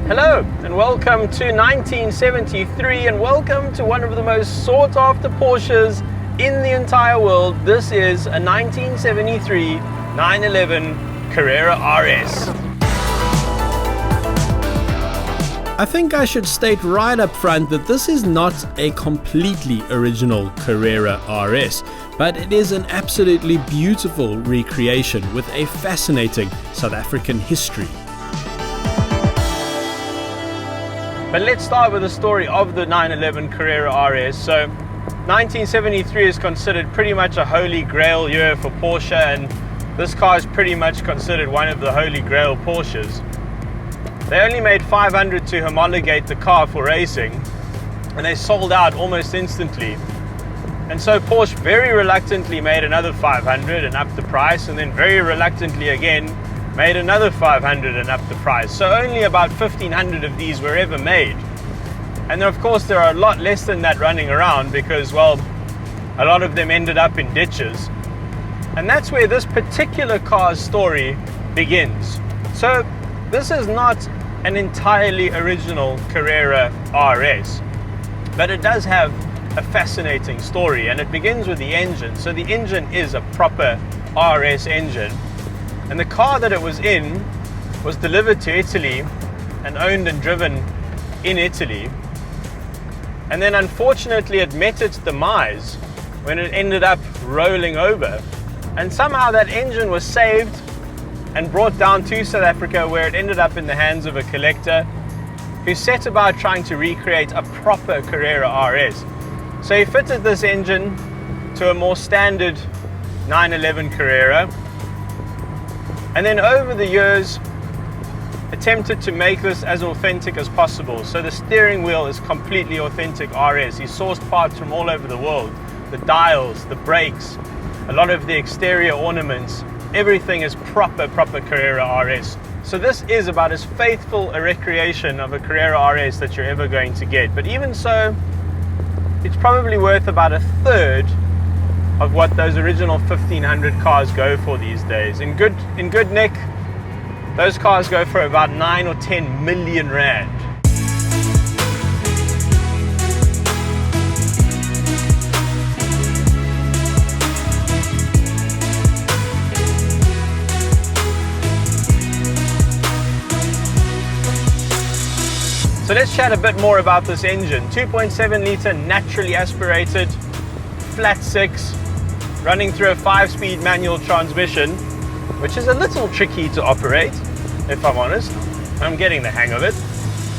Hello and welcome to 1973 and welcome to one of the most sought after Porsches in the entire world. This is a 1973 911 Carrera RS. I think I should state right up front that this is not a completely original Carrera RS, but it is an absolutely beautiful recreation with a fascinating South African history. But let's start with the story of the 911 Carrera RS. So 1973 is considered pretty much a holy grail year for Porsche, and this car is pretty much considered one of the holy grail Porsches. They only made 500 to homologate the car for racing, and they sold out almost instantly. And so Porsche very reluctantly made another 500 and upped the price, and then very reluctantly again made another 500 and upped the price. So only about 1,500 of these were ever made. And then of course there are a lot less than that running around because, well, a lot of them ended up in ditches. And that's where this particular car's story begins. So this is not an entirely original Carrera RS, but it does have a fascinating story, and it begins with the engine. So the engine is a proper RS engine. And the car that it was in was delivered to Italy and owned and driven in Italy. And then unfortunately it met its demise when it ended up rolling over. And somehow that engine was saved and brought down to South Africa, where it ended up in the hands of a collector who set about trying to recreate a proper Carrera RS. So he fitted this engine to a more standard 911 Carrera, and then over the years attempted to make this as authentic as possible. So the steering wheel is completely authentic RS. He sourced parts from all over the world. The dials, the brakes, a lot of the exterior ornaments, everything is proper Carrera RS. So this is about as faithful a recreation of a Carrera RS that you're ever going to get. But even so, it's probably worth about a third of what those original 1,500 cars go for these days. In good nick, those cars go for about 9 or 10 million rand. So let's chat a bit more about this engine. 2.7 litre naturally aspirated, flat six, running through a 5-speed manual transmission, which is a little tricky to operate, if I'm honest. I'm getting the hang of it.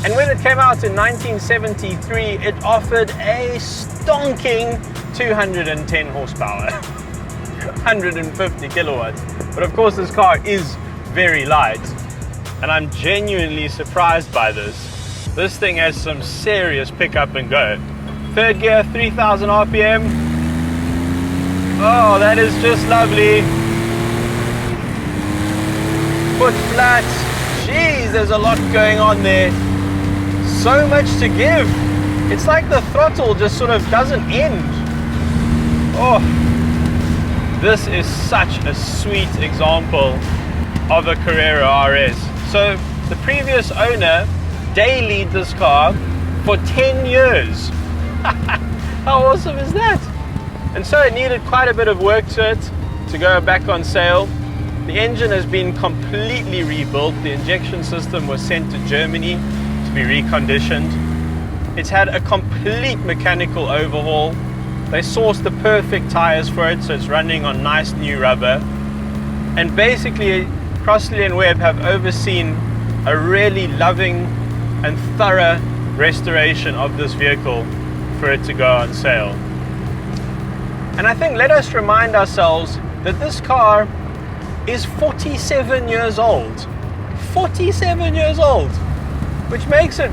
And when it came out in 1973, it offered a stonking 210 horsepower, 150 kilowatts. But of course this car is very light, and I'm genuinely surprised by this. This thing has some serious pick up and go. Third gear, 3,000 RPM. Oh, that is just lovely. Foot flat. Jeez, there's a lot going on there. So much to give. It's like the throttle just sort of doesn't end. Oh, this is such a sweet example of a Carrera RS. So the previous owner dailied this car for 10 years. How awesome is that? And so it needed quite a bit of work to it to go back on sale. The engine has been completely rebuilt. The injection system was sent to Germany to be reconditioned. It's had a complete mechanical overhaul. They sourced the perfect tires for it, so it's running on nice new rubber. And basically Crossley and Webb have overseen a really loving and thorough restoration of this vehicle for it to go on sale. And I think let us remind ourselves that this car is 47 years old. 47 years old, which makes it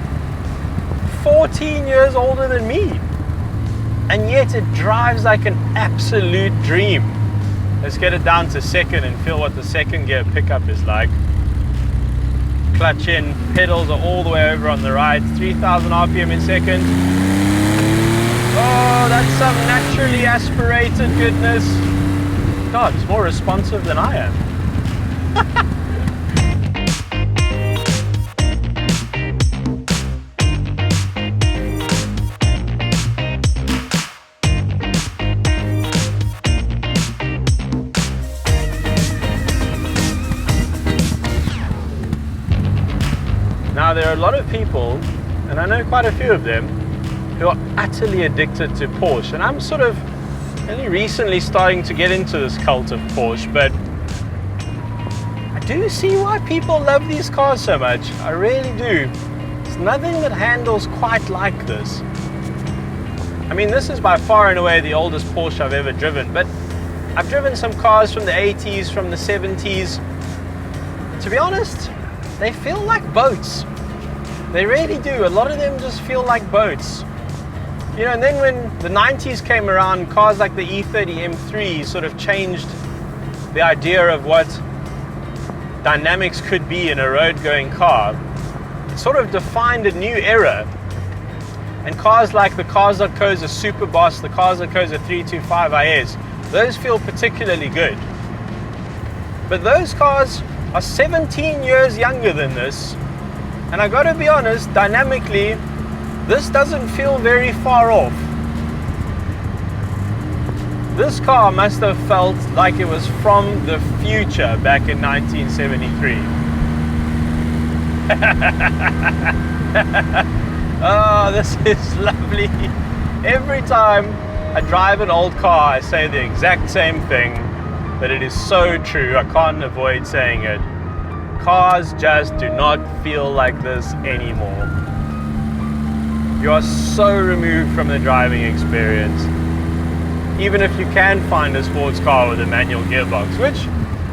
14 years older than me. And yet it drives like an absolute dream. Let's get it down to second and feel what the second gear pickup is like. Clutch in, pedals are all the way over on the right, 3,000 RPM in second. Oh, that's some naturally aspirated goodness. God, it's more responsive than I am. a lot of people, and I know quite a few of them, who are utterly addicted to Porsche. And I'm sort of only recently starting to get into this cult of Porsche, but I do see why people love these cars so much. I really do. There's nothing that handles quite like this. I mean, this is by far and away the oldest Porsche I've ever driven, but I've driven some cars from the 80s, from the 70s. To be honest, they feel like boats. They really do. A lot of them just feel like boats. You know, and then when the 90s came around, cars like the E30 M3 sort of changed the idea of what dynamics could be in a road-going car. It sort of defined a new era. And cars like the Cars.co.za Superboss, the Cars.co.za 325 IS, those feel particularly good. But those cars are 17 years younger than this. And I gotta be honest, dynamically, this doesn't feel very far off. This car must have felt like it was from the future back in 1973. Oh, this is lovely. Every time I drive an old car, I say the exact same thing, but it is so true. I can't avoid saying it. Cars just do not feel like this anymore. You are so removed from the driving experience. Even if you can find a sports car with a manual gearbox, which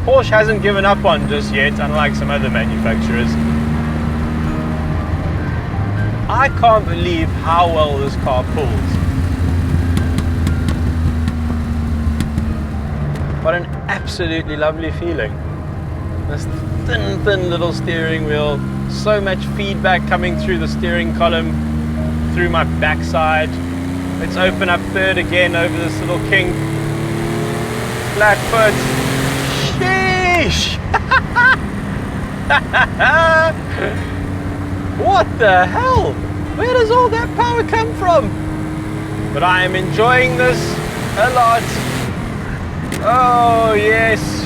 Porsche hasn't given up on just yet, unlike some other manufacturers. I can't believe how well this car pulls. What an absolutely lovely feeling. This thin little steering wheel, so much feedback coming through the steering column, through my backside. Let's open up third again over this little kink. Flat foot. Sheesh! What the hell? Where does all that power come from? But I am enjoying this a lot. Oh yes.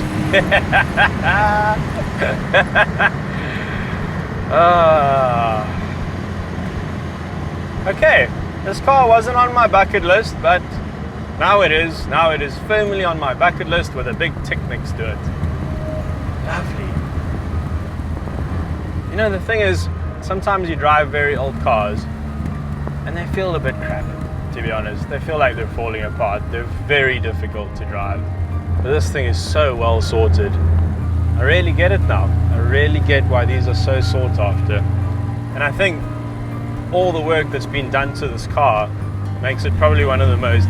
Okay, this car wasn't on my bucket list, but now it is. Now it is firmly on my bucket list with a big tick next to it. Lovely. You know, the thing is, sometimes you drive very old cars and they feel a bit crap, to be honest. They feel like they're falling apart. They're very difficult to drive. But this thing is so well sorted. I really get it now. I really get why these are so sought after. And I think all the work that's been done to this car makes it probably one of the most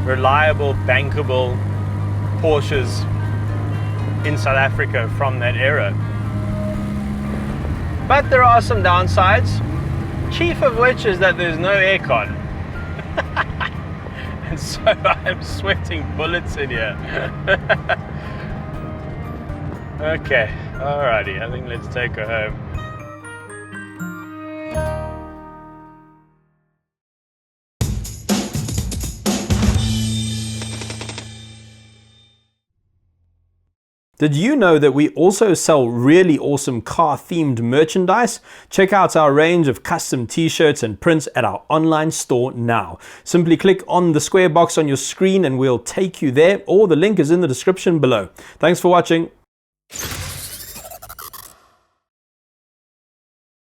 reliable, bankable Porsches in South Africa from that era. But there are some downsides, chief of which is that there's no aircon. And so I'm sweating bullets in here. Okay, alrighty, I think let's take her home. Did you know that we also sell really awesome car-themed merchandise? Check out our range of custom t-shirts and prints at our online store now. Simply click on the square box on your screen and we'll take you there, or the link is in the description below. Thanks for watching.